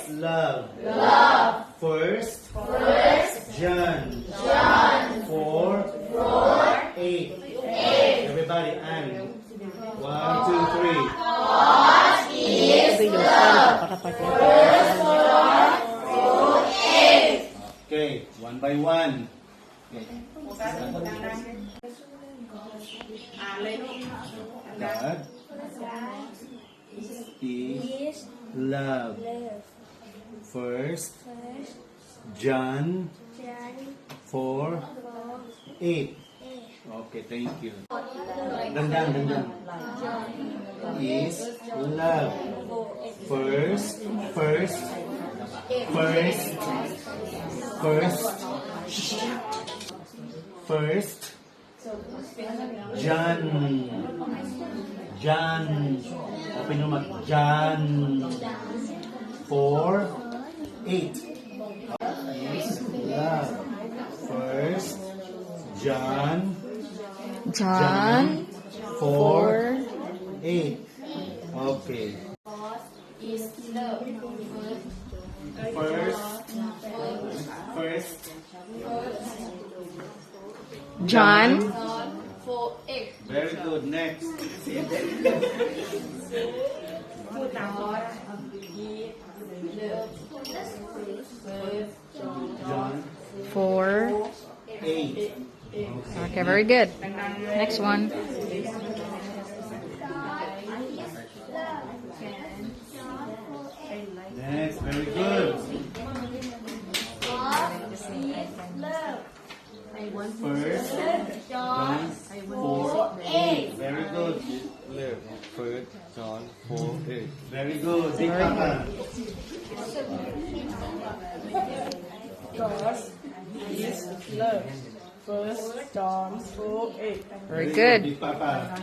love. First John 4:8. Everybody, and 1, 2, 3. Okay, one by one. Okay. God is love. First John 4:8. Okay, thank you. Dandan. Is love. First John. Open your mouth. John 4:8. Is love. First John 4:8. Okay. First John 4:8. Very good. Next. John 4. 8. Okay, very good. Next one. Next. Very good. First John 4:8. Very good. First John 4:8. Very good. Big Papa. God is love. First John 4:8. Very good. Big Papa.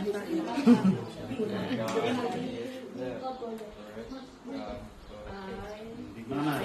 Big Mama.